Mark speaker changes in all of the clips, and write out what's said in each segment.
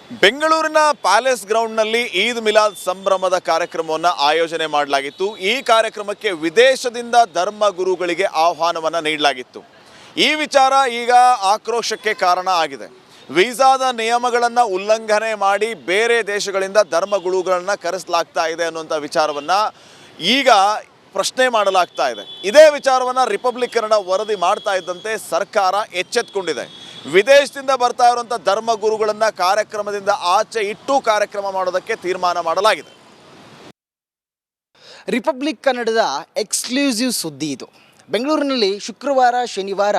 Speaker 1: ಬೆಂಗಳೂರಿನ ಪ್ಯಾಲೇಸ್ ಗ್ರೌಂಡ್ನಲ್ಲಿ ಈದ್ ಮಿಲಾದ್ ಸಂಭ್ರಮದ ಕಾರ್ಯಕ್ರಮವನ್ನು ಆಯೋಜನೆ ಮಾಡಲಾಗಿತ್ತು. ಈ ಕಾರ್ಯಕ್ರಮಕ್ಕೆ ವಿದೇಶದಿಂದ ಧರ್ಮ ಗುರುಗಳಿಗೆ ಆಹ್ವಾನವನ್ನು ನೀಡಲಾಗಿತ್ತು. ಈ ವಿಚಾರ ಈಗ ಆಕ್ರೋಶಕ್ಕೆ ಕಾರಣ ಆಗಿದೆ. ವೀಸಾದ ನಿಯಮಗಳನ್ನು ಉಲ್ಲಂಘನೆ ಮಾಡಿ ಬೇರೆ ದೇಶಗಳಿಂದ ಧರ್ಮ ಗುರುಗಳನ್ನು ಕರೆಸಲಾಗ್ತಾ ಇದೆ ಅನ್ನುವಂಥ ವಿಚಾರವನ್ನು ಈಗ ಪ್ರಶ್ನೆ ಮಾಡಲಾಗ್ತಾ ಇದೆ. ಇದೇ ವಿಚಾರವನ್ನು ರಿಪಬ್ಲಿಕ್ ಕನ್ನಡ ವರದಿ ಮಾಡ್ತಾ ಇದ್ದಂತೆ ಸರ್ಕಾರ ಎಚ್ಚೆತ್ತುಕೊಂಡಿದೆ. ವಿದೇಶದಿಂದ ಬರ್ತಾ ಇರುವಂಥ ಧರ್ಮ ಗುರುಗಳನ್ನು ಕಾರ್ಯಕ್ರಮದಿಂದ ಆಚೆ ಇಟ್ಟು ಕಾರ್ಯಕ್ರಮ ಮಾಡೋದಕ್ಕೆ ತೀರ್ಮಾನ ಮಾಡಲಾಗಿದೆ.
Speaker 2: ರಿಪಬ್ಲಿಕ್ ಕನ್ನಡದ ಎಕ್ಸ್ಕ್ಲೂಸಿವ್ ಸುದ್ದಿ ಇದು. ಬೆಂಗಳೂರಿನಲ್ಲಿ ಶುಕ್ರವಾರ ಶನಿವಾರ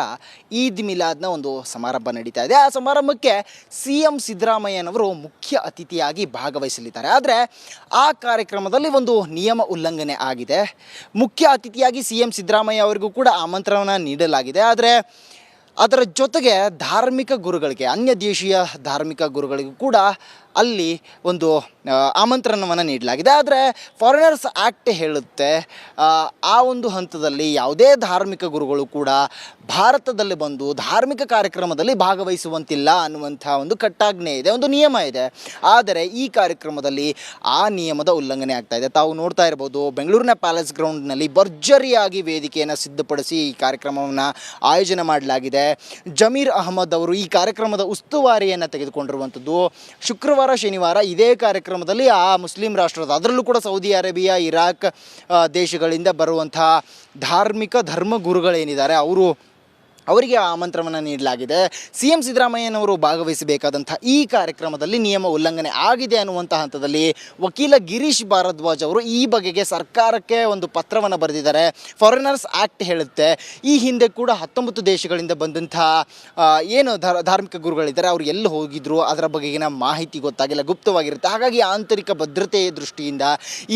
Speaker 2: ಈದ್ ಮಿಲಾದ್ನ ಒಂದು ಸಮಾರಂಭ ನಡೀತಾ ಇದೆ. ಆ ಸಮಾರಂಭಕ್ಕೆ CM ಸಿದ್ದರಾಮಯ್ಯನವರು ಮುಖ್ಯ ಅತಿಥಿಯಾಗಿ ಭಾಗವಹಿಸಲಿದ್ದಾರೆ. ಆದರೆ ಆ ಕಾರ್ಯಕ್ರಮದಲ್ಲಿ ಒಂದು ನಿಯಮ ಉಲ್ಲಂಘನೆ ಆಗಿದೆ. ಮುಖ್ಯ ಅತಿಥಿಯಾಗಿ CM ಸಿದ್ದರಾಮಯ್ಯ ಅವರಿಗೂ ಕೂಡ ಆಮಂತ್ರಣವನ್ನು ನೀಡಲಾಗಿದೆ. ಆದರೆ ಅದರ ಜೊತೆಗೆ ಧಾರ್ಮಿಕ ಗುರುಗಳಿಗೆ, ಅನ್ಯ ದೇಶೀಯ ಧಾರ್ಮಿಕ ಗುರುಗಳಿಗೂ ಕೂಡ ಅಲ್ಲಿ ಒಂದು ಆಮಂತ್ರಣವನ್ನು ನೀಡಲಾಗಿದೆ. ಆದರೆ ಫಾರಿನರ್ಸ್ ಆ್ಯಕ್ಟ್ ಹೇಳುತ್ತೆ ಆ ಒಂದು ಹಂತದಲ್ಲಿ ಯಾವುದೇ ಧಾರ್ಮಿಕ ಗುರುಗಳು ಕೂಡ ಭಾರತದಲ್ಲಿ ಬಂದು ಧಾರ್ಮಿಕ ಕಾರ್ಯಕ್ರಮದಲ್ಲಿ ಭಾಗವಹಿಸುವಂತಿಲ್ಲ ಅನ್ನುವಂಥ ಒಂದು ಕಟ್ಟಾಜ್ಞೆ ಇದೆ, ಒಂದು ನಿಯಮ ಇದೆ. ಆದರೆ ಈ ಕಾರ್ಯಕ್ರಮದಲ್ಲಿ ಆ ನಿಯಮದ ಉಲ್ಲಂಘನೆ ಆಗ್ತಾ ಇದೆ. ತಾವು ನೋಡ್ತಾ ಇರ್ಬೋದು, ಬೆಂಗಳೂರಿನ ಪ್ಯಾಲೇಸ್ ಗ್ರೌಂಡ್ನಲ್ಲಿ ಭರ್ಜರಿಯಾಗಿ ವೇದಿಕೆಯನ್ನು ಸಿದ್ಧಪಡಿಸಿ ಈ ಕಾರ್ಯಕ್ರಮವನ್ನು ಆಯೋಜನೆ ಮಾಡಲಾಗಿದೆ. ಜಮೀರ್ ಅಹಮದ್ ಅವರು ಈ ಕಾರ್ಯಕ್ರಮದ ಉಸ್ತುವಾರಿಯನ್ನು ತೆಗೆದುಕೊಂಡಿರುವಂಥದ್ದು. ಶುಕ್ರವಾರ ಶನಿವಾರ ಇದೇ ಕಾರ್ಯಕ್ರಮದಲ್ಲಿ ಆ ಮುಸ್ಲಿಂ ರಾಷ್ಟ್ರದ, ಅದರಲ್ಲೂ ಕೂಡ ಸೌದಿ ಅರೇಬಿಯಾ, ಇರಾಕ್ ದೇಶಗಳಿಂದ ಬರುವಂತಹ ಧಾರ್ಮಿಕ ಧರ್ಮ ಗುರುಗಳೇನಿದ್ದಾರೆ ಅವರಿಗೆ ಆಮಂತ್ರಣವನ್ನು ನೀಡಲಾಗಿದೆ. CM ಸಿದ್ದರಾಮಯ್ಯನವರು ಭಾಗವಹಿಸಬೇಕಾದಂಥ ಈ ಕಾರ್ಯಕ್ರಮದಲ್ಲಿ ನಿಯಮ ಉಲ್ಲಂಘನೆ ಆಗಿದೆ ಅನ್ನುವಂಥ ಹಂತದಲ್ಲಿ ವಕೀಲ ಗಿರೀಶ್ ಭಾರದ್ವಾಜ್ ಅವರು ಈ ಬಗೆಗೆ ಸರ್ಕಾರಕ್ಕೆ ಒಂದು ಪತ್ರವನ್ನು ಬರೆದಿದ್ದಾರೆ. ಫಾರಿನರ್ಸ್ ಆ್ಯಕ್ಟ್ ಹೇಳುತ್ತೆ ಈ ಹಿಂದೆ ಕೂಡ 19 ದೇಶಗಳಿಂದ ಬಂದಂಥ ಏನು ಧಾರ್ಮಿಕ ಗುರುಗಳಿದ್ದಾರೆ ಅವರು ಎಲ್ಲಿ ಹೋಗಿದ್ರು ಅದರ ಬಗೆಗಿನ ಮಾಹಿತಿ ಗೊತ್ತಾಗಿಲ್ಲ, ಗುಪ್ತವಾಗಿರುತ್ತೆ. ಹಾಗಾಗಿ ಆಂತರಿಕ ಭದ್ರತೆ ದೃಷ್ಟಿಯಿಂದ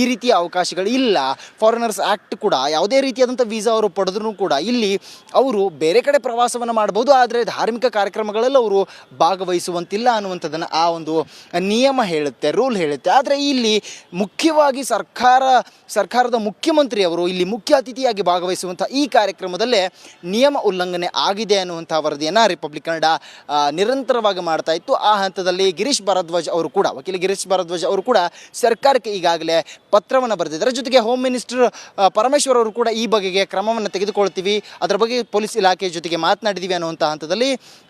Speaker 2: ಈ ರೀತಿಯ ಅವಕಾಶಗಳು ಇಲ್ಲ. ಫಾರಿನರ್ಸ್ ಆ್ಯಕ್ಟ್ ಕೂಡ ಯಾವುದೇ ರೀತಿಯಾದಂಥ ವೀಸಾ ಅವರು ಪಡೆದ್ರೂ ಕೂಡ ಇಲ್ಲಿ ಅವರು ಬೇರೆ ಕಡೆ ಪ್ರವಾಸವನ್ನು ಮಾಡ್ಬೋದು, ಆದರೆ ಧಾರ್ಮಿಕ ಕಾರ್ಯಕ್ರಮಗಳಲ್ಲಿ ಅವರು ಭಾಗವಹಿಸುವಂತಿಲ್ಲ ಅನ್ನುವಂಥದ್ದನ್ನು ಆ ಒಂದು ನಿಯಮ ಹೇಳುತ್ತೆ, ರೂಲ್ ಹೇಳುತ್ತೆ. ಆದರೆ ಇಲ್ಲಿ ಮುಖ್ಯವಾಗಿ ಸರ್ಕಾರದ ಮುಖ್ಯಮಂತ್ರಿಯವರು ಇಲ್ಲಿ ಮುಖ್ಯ ಅತಿಥಿಯಾಗಿ ಭಾಗವಹಿಸುವಂಥ ಈ ಕಾರ್ಯಕ್ರಮದಲ್ಲೇ ನಿಯಮ ಉಲ್ಲಂಘನೆ ಆಗಿದೆ ಅನ್ನುವಂಥ ವರದಿಯನ್ನು ರಿಪಬ್ಲಿಕ್ ಕನ್ನಡ ನಿರಂತರವಾಗಿ ಮಾಡ್ತಾ ಇತ್ತು. ಆ ಹಂತದಲ್ಲಿ ಗಿರೀಶ್ ಭಾರದ್ವಾಜ್ ಅವರು ಕೂಡ, ವಕೀಲ ಗಿರೀಶ್ ಭಾರದ್ವಾಜ್ ಅವರು ಕೂಡ ಸರ್ಕಾರಕ್ಕೆ ಈಗಾಗಲೇ ಪತ್ರವನ್ನು ಬರೆದಿದ್ದಾರೆ. ಜೊತೆಗೆ ಹೋಮ್ ಮಿನಿಸ್ಟರ್ ಪರಮೇಶ್ವರ್ ಅವರು ಕೂಡ ಈ ಬಗೆಗೆ ಕ್ರಮವನ್ನು ತೆಗೆದುಕೊಳ್ತೀವಿ, ಅದರ ಬಗ್ಗೆ ಪೊಲೀಸ್ ಇಲಾಖೆ ಜೊತೆಗೆ ಮಾತನಾಡಿದ್ದೀವಿ ಅನ್ನುವಂಥ ಹಂತದಲ್ಲಿ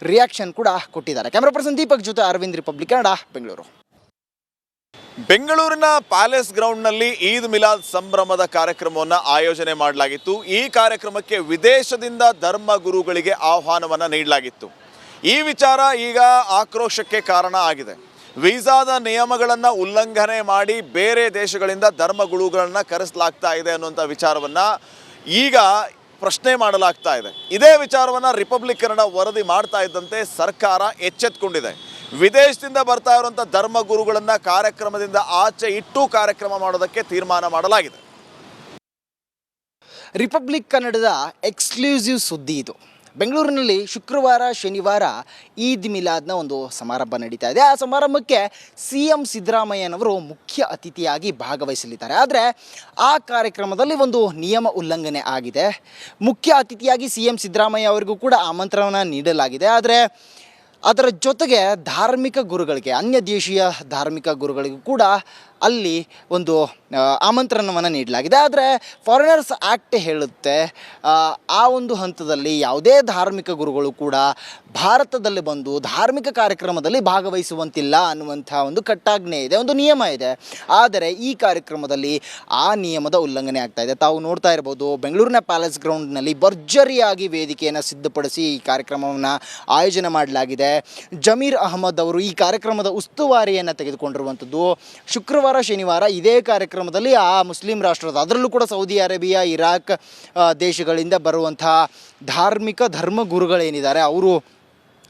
Speaker 2: ರಿಯಾಕ್ಷನ್ ಕೂಡ ಕೊಟ್ಟಿದ್ದಾರೆ. ಕ್ಯಾಮರಾ ಪರ್ಸನ್ ದೀಪಕ್ ಜೊತೆ ಅರವಿಂದ್, ರಿಪಬ್ಲಿಕ್ ಕನ್ನಡ, ಬೆಂಗಳೂರು.
Speaker 1: ಬೆಂಗಳೂರಿನ ಪ್ಯಾಲೇಸ್ ಗ್ರೌಂಡ್ನಲ್ಲಿ ಈದ್ ಮಿಲಾದ್ ಸಂಭ್ರಮದ ಕಾರ್ಯಕ್ರಮವನ್ನು ಆಯೋಜನೆ ಮಾಡಲಾಗಿತ್ತು. ಈ ಕಾರ್ಯಕ್ರಮಕ್ಕೆ ವಿದೇಶದಿಂದ ಧರ್ಮ ಗುರುಗಳಿಗೆ ಆಹ್ವಾನವನ್ನು ನೀಡಲಾಗಿತ್ತು. ಈ ವಿಚಾರ ಈಗ ಆಕ್ರೋಶಕ್ಕೆ ಕಾರಣ ಆಗಿದೆ. ವೀಸಾದ ನಿಯಮಗಳನ್ನು ಉಲ್ಲಂಘನೆ ಮಾಡಿ ಬೇರೆ ದೇಶಗಳಿಂದ ಧರ್ಮ ಗುರುಗಳನ್ನು ಕರೆಸಲಾಗ್ತಾ ಇದೆ ಅನ್ನುವಂಥ ವಿಚಾರವನ್ನು ಈಗ ಪ್ರಶ್ನೆ ಮಾಡಲಾಗ್ತಾ ಇದೆ. ಇದೇ ವಿಚಾರವನ್ನು ರಿಪಬ್ಲಿಕ್ ಕನ್ನಡ ವರದಿ ಮಾಡ್ತಾ ಇದ್ದಂತೆ ಸರ್ಕಾರ ಎಚ್ಚೆತ್ತುಕೊಂಡಿದೆ. ವಿದೇಶದಿಂದ ಬರ್ತಾ ಇರುವಂಥ ಧರ್ಮ ಗುರುಗಳನ್ನು ಕಾರ್ಯಕ್ರಮದಿಂದ ಆಚೆ ಇಟ್ಟು ಕಾರ್ಯಕ್ರಮ ಮಾಡೋದಕ್ಕೆ ತೀರ್ಮಾನ ಮಾಡಲಾಗಿದೆ.
Speaker 2: ರಿಪಬ್ಲಿಕ್ ಕನ್ನಡದ ಎಕ್ಸ್ಕ್ಲೂಸಿವ್ ಸುದ್ದಿ ಇದು. ಬೆಂಗಳೂರಿನಲ್ಲಿ ಶುಕ್ರವಾರ ಶನಿವಾರ ಈದ್ ಮಿಲಾದ್ನ ಒಂದು ಸಮಾರಂಭ ನಡೀತಾ ಇದೆ. ಆ ಸಮಾರಂಭಕ್ಕೆ CM ಸಿದ್ದರಾಮಯ್ಯನವರು ಮುಖ್ಯ ಅತಿಥಿಯಾಗಿ ಭಾಗವಹಿಸಲಿದ್ದಾರೆ. ಆದರೆ ಆ ಕಾರ್ಯಕ್ರಮದಲ್ಲಿ ಒಂದು ನಿಯಮ ಉಲ್ಲಂಘನೆ ಆಗಿದೆ. ಮುಖ್ಯ ಅತಿಥಿಯಾಗಿ CM ಸಿದ್ದರಾಮಯ್ಯ ಅವರಿಗೂ ಕೂಡ ಆಮಂತ್ರಣವನ್ನು ನೀಡಲಾಗಿದೆ. ಆದರೆ ಅದರ ಜೊತೆಗೆ ಧಾರ್ಮಿಕ ಗುರುಗಳಿಗೆ, ಅನ್ಯ ದೇಶೀಯ ಧಾರ್ಮಿಕ ಗುರುಗಳಿಗೂ ಕೂಡ ಅಲ್ಲಿ ಒಂದು ಆಮಂತ್ರಣವನ್ನು ನೀಡಲಾಗಿದೆ. ಆದರೆ ಫಾರಿನರ್ಸ್ ಆ್ಯಕ್ಟ್ ಹೇಳುತ್ತೆ ಆ ಒಂದು ಹಂತದಲ್ಲಿ ಯಾವುದೇ ಧಾರ್ಮಿಕ ಗುರುಗಳು ಕೂಡ ಭಾರತದಲ್ಲಿ ಬಂದು ಧಾರ್ಮಿಕ ಕಾರ್ಯಕ್ರಮದಲ್ಲಿ ಭಾಗವಹಿಸುವಂತಿಲ್ಲ ಅನ್ನುವಂಥ ಒಂದು ಕಟ್ಟಾಜ್ಞೆ ಇದೆ, ಒಂದು ನಿಯಮ ಇದೆ. ಆದರೆ ಈ ಕಾರ್ಯಕ್ರಮದಲ್ಲಿ ಆ ನಿಯಮದ ಉಲ್ಲಂಘನೆ ಆಗ್ತಾ ಇದೆ. ತಾವು ನೋಡ್ತಾ ಇರ್ಬೋದು, ಬೆಂಗಳೂರಿನ ಪ್ಯಾಲೇಸ್ ಗ್ರೌಂಡ್ನಲ್ಲಿ ಭರ್ಜರಿಯಾಗಿ ವೇದಿಕೆಯನ್ನು ಸಿದ್ಧಪಡಿಸಿ ಈ ಕಾರ್ಯಕ್ರಮವನ್ನು ಆಯೋಜನೆ ಮಾಡಲಾಗಿದೆ. ಜಮೀರ್ ಅಹಮದ್ ಅವರು ಈ ಕಾರ್ಯಕ್ರಮದ ಉಸ್ತುವಾರಿಯನ್ನು ತೆಗೆದುಕೊಂಡಿರುವಂಥದ್ದು. ಶುಕ್ರವಾರ ಶನಿವಾರ ಇದೇ ಕಾರ್ಯಕ್ರಮದಲ್ಲಿ ಆ ಮುಸ್ಲಿಂ ರಾಷ್ಟ್ರದ, ಅದರಲ್ಲೂ ಕೂಡ ಸೌದಿ ಅರೇಬಿಯಾ, ಇರಾಕ್ ದೇಶಗಳಿಂದ ಬರುವಂತಹ ಧಾರ್ಮಿಕ ಧರ್ಮ ಗುರುಗಳೇನಿದ್ದಾರೆ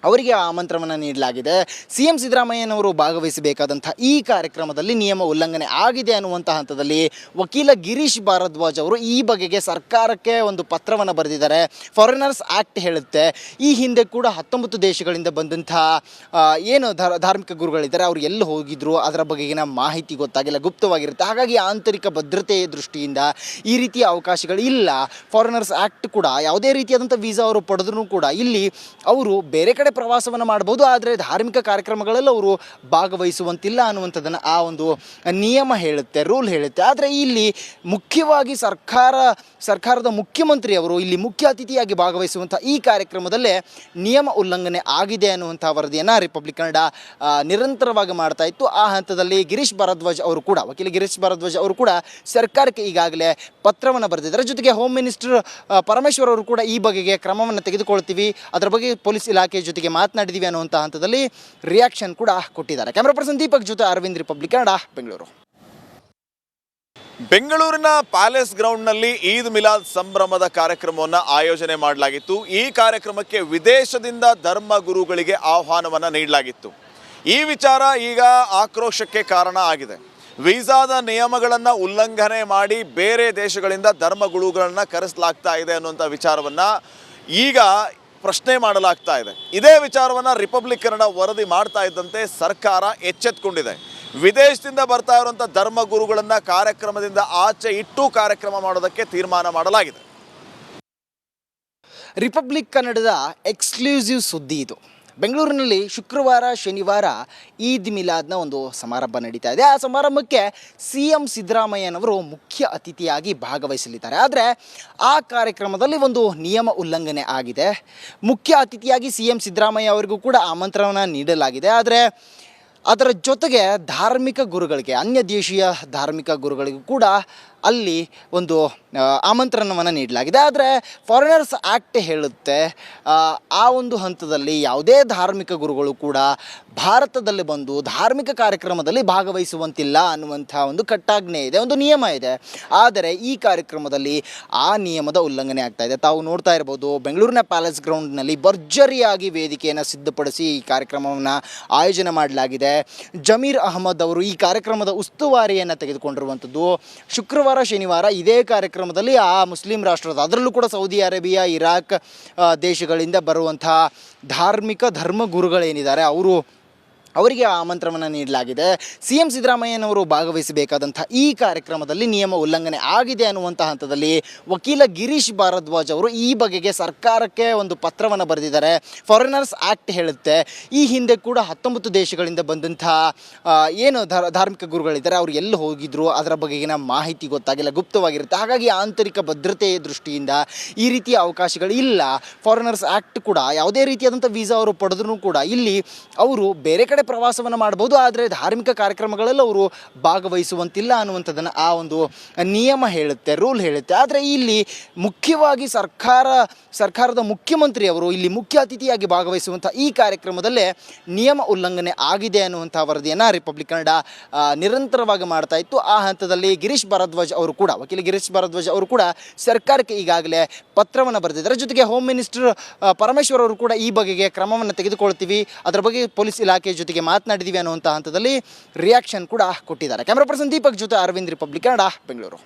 Speaker 2: ಅವರಿಗೆ ಆಮಂತ್ರಣವನ್ನು ನೀಡಲಾಗಿದೆ. CM ಸಿದ್ದರಾಮಯ್ಯನವರು ಭಾಗವಹಿಸಬೇಕಾದಂಥ ಈ ಕಾರ್ಯಕ್ರಮದಲ್ಲಿ ನಿಯಮ ಉಲ್ಲಂಘನೆ ಆಗಿದೆ ಅನ್ನುವಂಥ ಹಂತದಲ್ಲಿ ವಕೀಲ ಗಿರೀಶ್ ಭಾರದ್ವಾಜ್ ಅವರು ಈ ಬಗೆಗೆ ಸರ್ಕಾರಕ್ಕೆ ಒಂದು ಪತ್ರವನ್ನು ಬರೆದಿದ್ದಾರೆ. ಫಾರಿನರ್ಸ್ ಆ್ಯಕ್ಟ್ ಹೇಳುತ್ತೆ ಈ ಹಿಂದೆ ಕೂಡ 19 ದೇಶಗಳಿಂದ ಬಂದಂಥ ಏನು ಧಾರ್ಮಿಕ ಗುರುಗಳಿದ್ದಾರೆ ಅವರು ಎಲ್ಲಿ ಹೋಗಿದ್ರು ಅದರ ಬಗೆಗಿನ ಮಾಹಿತಿ ಗೊತ್ತಾಗಿಲ್ಲ, ಗುಪ್ತವಾಗಿರುತ್ತೆ. ಹಾಗಾಗಿ ಆಂತರಿಕ ಭದ್ರತೆ ದೃಷ್ಟಿಯಿಂದ ಈ ರೀತಿಯ ಅವಕಾಶಗಳು ಇಲ್ಲ. ಫಾರಿನರ್ಸ್ ಆ್ಯಕ್ಟ್ ಕೂಡ ಯಾವುದೇ ರೀತಿಯಾದಂಥ ವೀಸಾ ಅವರು ಪಡೆದ್ರೂ ಕೂಡ ಇಲ್ಲಿ ಅವರು ಬೇರೆ ಕಡೆ ಪ್ರವಾಸವನ್ನು ಮಾಡ್ಬೋದು, ಆದರೆ ಧಾರ್ಮಿಕ ಕಾರ್ಯಕ್ರಮಗಳಲ್ಲಿ ಅವರು ಭಾಗವಹಿಸುವಂತಿಲ್ಲ ಅನ್ನುವಂಥದ್ದನ್ನು ಆ ಒಂದು ನಿಯಮ ಹೇಳುತ್ತೆ, ರೂಲ್ ಹೇಳುತ್ತೆ. ಆದರೆ ಇಲ್ಲಿ ಮುಖ್ಯವಾಗಿ ಸರ್ಕಾರದ ಮುಖ್ಯಮಂತ್ರಿ ಅವರು ಇಲ್ಲಿ ಮುಖ್ಯ ಅತಿಥಿಯಾಗಿ ಭಾಗವಹಿಸುವಂಥ ಈ ಕಾರ್ಯಕ್ರಮದಲ್ಲೇ ನಿಯಮ ಉಲ್ಲಂಘನೆ ಆಗಿದೆ ಅನ್ನುವಂಥ ವರದಿಯನ್ನು ರಿಪಬ್ಲಿಕ್ ಕನ್ನಡ ನಿರಂತರವಾಗಿ ಮಾಡ್ತಾ ಇತ್ತು. ಆ ಹಂತದಲ್ಲಿ ಗಿರೀಶ್ ಭಾರದ್ವಾಜ್ ಅವರು ಕೂಡ, ವಕೀಲ ಗಿರೀಶ್ ಭಾರದ್ವಾಜ್ ಅವರು ಕೂಡ ಸರ್ಕಾರಕ್ಕೆ ಈಗಾಗಲೇ ಪತ್ರವನ್ನು ಬರೆದಿದ್ದಾರೆ. ಜೊತೆಗೆ ಹೋಮ್ ಮಿನಿಸ್ಟರ್ ಪರಮೇಶ್ವರ್ ಅವರು ಕೂಡ ಈ ಬಗೆಗೆ ಕ್ರಮವನ್ನು ತೆಗೆದುಕೊಳ್ತೀವಿ, ಅದರ ಬಗ್ಗೆ ಪೊಲೀಸ್ ಇಲಾಖೆ ಜೊತೆಗೆ ಮಾತನಾಡಿದ್ದೀವಿ ಅನ್ನುವಂಥ ಹಂತದಲ್ಲಿ ರಿಯಾಕ್ಷನ್ ಕೂಡ ಕೊಟ್ಟಿದ್ದಾರೆ. ಕ್ಯಾಮರಾ ಪರ್ಸನ್ ದೀಪಕ್ ಜೊತೆ ಅರವಿಂದ್, ರಿಪಬ್ಲಿಕ್ ಕನ್ನಡ, ಬೆಂಗಳೂರು.
Speaker 1: ಬೆಂಗಳೂರಿನ ಪ್ಯಾಲೇಸ್ ಗ್ರೌಂಡ್ನಲ್ಲಿ ಈದ್ ಮಿಲಾದ್ ಸಂಭ್ರಮದ ಕಾರ್ಯಕ್ರಮವನ್ನು ಆಯೋಜನೆ ಮಾಡಲಾಗಿತ್ತು. ಈ ಕಾರ್ಯಕ್ರಮಕ್ಕೆ ವಿದೇಶದಿಂದ ಧರ್ಮ ಗುರುಗಳಿಗೆ ಆಹ್ವಾನವನ್ನು ನೀಡಲಾಗಿತ್ತು. ಈ ವಿಚಾರ ಈಗ ಆಕ್ರೋಶಕ್ಕೆ ಕಾರಣ ಆಗಿದೆ. ವೀಸಾದ ನಿಯಮಗಳನ್ನು ಉಲ್ಲಂಘನೆ ಮಾಡಿ ಬೇರೆ ದೇಶಗಳಿಂದ ಧರ್ಮಗುರುಗಳನ್ನು ಕರೆಸಲಾಗ್ತಾ ಇದೆ ಅನ್ನುವಂಥ ವಿಚಾರವನ್ನು ಈಗ ಪ್ರಶ್ನೆ ಮಾಡಲಾಗ್ತಾ ಇದೆ. ಇದೇ ವಿಚಾರವನ್ನು ರಿಪಬ್ಲಿಕ್ ಕನ್ನಡ ವರದಿ ಮಾಡ್ತಾ ಇದ್ದಂತೆ ಸರ್ಕಾರ ಎಚ್ಚೆತ್ತುಕೊಂಡಿದೆ. ವಿದೇಶದಿಂದ ಬರ್ತಾ ಇರುವಂಥ ಧರ್ಮಗುರುಗಳನ್ನು ಕಾರ್ಯಕ್ರಮದಿಂದ ಆಚೆ ಇಟ್ಟು ಕಾರ್ಯಕ್ರಮ ಮಾಡೋದಕ್ಕೆ ತೀರ್ಮಾನ ಮಾಡಲಾಗಿದೆ.
Speaker 2: ರಿಪಬ್ಲಿಕ್ ಕನ್ನಡದ ಎಕ್ಸ್ಕ್ಲೂಸಿವ್ ಸುದ್ದಿ ಇದು. ಬೆಂಗಳೂರಿನಲ್ಲಿ ಶುಕ್ರವಾರ ಶನಿವಾರ ಈದ್ ಮಿಲಾದ್ನ ಒಂದು ಸಮಾರಂಭ ನಡೀತಾ ಇದೆ. ಆ ಸಮಾರಂಭಕ್ಕೆ CM ಸಿದ್ದರಾಮಯ್ಯನವರು ಮುಖ್ಯ ಅತಿಥಿಯಾಗಿ ಭಾಗವಹಿಸಲಿದ್ದಾರೆ. ಆದರೆ ಆ ಕಾರ್ಯಕ್ರಮದಲ್ಲಿ ಒಂದು ನಿಯಮ ಉಲ್ಲಂಘನೆ ಆಗಿದೆ. ಮುಖ್ಯ ಅತಿಥಿಯಾಗಿ CM ಸಿದ್ದರಾಮಯ್ಯ ಅವರಿಗೂ ಕೂಡ ಆಮಂತ್ರಣವನ್ನು ನೀಡಲಾಗಿದೆ. ಆದರೆ ಅದರ ಜೊತೆಗೆ ಧಾರ್ಮಿಕ ಗುರುಗಳಿಗೆ, ಅನ್ಯ ದೇಶೀಯ ಧಾರ್ಮಿಕ ಗುರುಗಳಿಗೂ ಕೂಡ ಅಲ್ಲಿ ಒಂದು ಆಮಂತ್ರಣವನ್ನು ನೀಡಲಾಗಿದೆ. ಆದರೆ ಫಾರಿನರ್ಸ್ ಆ್ಯಕ್ಟ್ ಹೇಳುತ್ತೆ ಆ ಒಂದು ಹಂತದಲ್ಲಿ ಯಾವುದೇ ಧಾರ್ಮಿಕ ಗುರುಗಳು ಕೂಡ ಭಾರತದಲ್ಲಿ ಬಂದು ಧಾರ್ಮಿಕ ಕಾರ್ಯಕ್ರಮದಲ್ಲಿ ಭಾಗವಹಿಸುವಂತಿಲ್ಲ ಅನ್ನುವಂಥ ಒಂದು ಕಟ್ಟಾಜ್ಞೆ ಇದೆ, ಒಂದು ನಿಯಮ ಇದೆ. ಆದರೆ ಈ ಕಾರ್ಯಕ್ರಮದಲ್ಲಿ ಆ ನಿಯಮದ ಉಲ್ಲಂಘನೆ ಆಗ್ತಾ ಇದೆ. ತಾವು ನೋಡ್ತಾ ಇರ್ಬೋದು, ಬೆಂಗಳೂರಿನ ಪ್ಯಾಲೇಸ್ ಗ್ರೌಂಡ್ನಲ್ಲಿ ಭರ್ಜರಿಯಾಗಿ ವೇದಿಕೆಯನ್ನು ಸಿದ್ಧಪಡಿಸಿ ಈ ಕಾರ್ಯಕ್ರಮವನ್ನು ಆಯೋಜನೆ ಮಾಡಲಾಗಿದೆ. ಜಮೀರ್ ಅಹಮದ್ ಅವರು ಈ ಕಾರ್ಯಕ್ರಮದ ಉಸ್ತುವಾರಿಯನ್ನು ತೆಗೆದುಕೊಂಡಿರುವಂಥದ್ದು. ಶುಕ್ರವಾರ ಶನಿವಾರ ಇದೇ ಕಾರ್ಯಕ್ರಮದಲ್ಲಿ ಆ ಮುಸ್ಲಿಂ ರಾಷ್ಟ್ರದ, ಅದರಲ್ಲೂ ಕೂಡ ಸೌದಿ ಅರೇಬಿಯಾ, ಇರಾಕ್ ದೇಶಗಳಿಂದ ಬರುವಂತಹ ಧಾರ್ಮಿಕ ಧರ್ಮಗುರುಗಳೇನಿದ್ದಾರೆ ಅವರಿಗೆ ಆಮಂತ್ರಣವನ್ನು ನೀಡಲಾಗಿದೆ. CM ಸಿದ್ದರಾಮಯ್ಯನವರು ಭಾಗವಹಿಸಬೇಕಾದಂಥ ಈ ಕಾರ್ಯಕ್ರಮದಲ್ಲಿ ನಿಯಮ ಉಲ್ಲಂಘನೆ ಆಗಿದೆ ಅನ್ನುವಂಥ ಹಂತದಲ್ಲಿ ವಕೀಲ ಗಿರೀಶ್ ಭಾರದ್ವಾಜ್ ಅವರು ಈ ಬಗೆಗೆ ಸರ್ಕಾರಕ್ಕೆ ಒಂದು ಪತ್ರವನ್ನು ಬರೆದಿದ್ದಾರೆ. ಫಾರಿನರ್ಸ್ ಆ್ಯಕ್ಟ್ ಹೇಳುತ್ತೆ, ಈ ಹಿಂದೆ ಕೂಡ 19 ದೇಶಗಳಿಂದ ಬಂದಂಥ ಏನು ಧಾರ್ಮಿಕ ಗುರುಗಳಿದ್ದಾರೆ ಅವರು ಎಲ್ಲಿ ಹೋಗಿದ್ರು ಅದರ ಬಗೆಗಿನ ಮಾಹಿತಿ ಗೊತ್ತಾಗಿಲ್ಲ, ಗುಪ್ತವಾಗಿರುತ್ತೆ. ಹಾಗಾಗಿ ಆಂತರಿಕ ಭದ್ರತೆಯ ದೃಷ್ಟಿಯಿಂದ ಈ ರೀತಿಯ ಅವಕಾಶಗಳು ಇಲ್ಲ. ಫಾರಿನರ್ಸ್ ಆ್ಯಕ್ಟ್ ಕೂಡ ಯಾವುದೇ ರೀತಿಯಾದಂಥ ವೀಸಾ ಅವರು ಪಡೆದ್ರೂ ಕೂಡ ಇಲ್ಲಿ ಅವರು ಬೇರೆ ಕಡೆ ಪ್ರವಾಸವನ್ನು ಮಾಡ್ಬೋದು, ಆದರೆ ಧಾರ್ಮಿಕ ಕಾರ್ಯಕ್ರಮಗಳಲ್ಲಿ ಅವರು ಭಾಗವಹಿಸುವಂತಿಲ್ಲ ಅನ್ನುವಂಥದ್ದನ್ನು ಆ ಒಂದು ನಿಯಮ ಹೇಳುತ್ತೆ, ರೂಲ್ ಹೇಳುತ್ತೆ. ಆದರೆ ಇಲ್ಲಿ ಮುಖ್ಯವಾಗಿ ಸರ್ಕಾರದ ಮುಖ್ಯಮಂತ್ರಿ ಅವರು ಇಲ್ಲಿ ಮುಖ್ಯ ಅತಿಥಿಯಾಗಿ ಭಾಗವಹಿಸುವಂಥ ಈ ಕಾರ್ಯಕ್ರಮದಲ್ಲೇ ನಿಯಮ ಉಲ್ಲಂಘನೆ ಆಗಿದೆ ಅನ್ನುವಂಥ ವರದಿಯನ್ನು ರಿಪಬ್ಲಿಕ್ ಕನ್ನಡ ನಿರಂತರವಾಗಿ ಮಾಡ್ತಾ ಇತ್ತು. ಆ ಹಂತದಲ್ಲಿ ಗಿರೀಶ್ ಭಾರದ್ವಾಜ್ ಅವರು ಕೂಡ, ವಕೀಲ ಗಿರೀಶ್ ಭಾರದ್ವಾಜ್ ಅವರು ಕೂಡ ಸರ್ಕಾರಕ್ಕೆ ಈಗಾಗಲೇ ಪತ್ರವನ್ನು ಬರೆದಿದ್ದಾರೆ. ಜೊತೆಗೆ ಹೋಮ್ ಮಿನಿಸ್ಟರ್ ಪರಮೇಶ್ವರ್ ಅವರು ಕೂಡ ಈ ಬಗೆಗೆ ಕ್ರಮವನ್ನು ತೆಗೆದುಕೊಳ್ತೀವಿ, ಅದರ ಬಗ್ಗೆ ಪೊಲೀಸ್ ಇಲಾಖೆ ಜೊತೆಗೆ ಮಾತನಾಡಿದ್ದೀವಿ ಅನ್ನುವಂಥ ಹಂತದಲ್ಲಿ ರಿಯಾಕ್ಷನ್ ಕೂಡ ಕೊಟ್ಟಿದ್ದಾರೆ. ಕ್ಯಾಮರಾ ಪರ್ಸನ್ ದೀಪಕ್ ಜೊತೆ ಅರವಿಂದ್, ರಿಪಬ್ಲಿಕ್ ಕನ್ನಡ, ಬೆಂಗಳೂರು.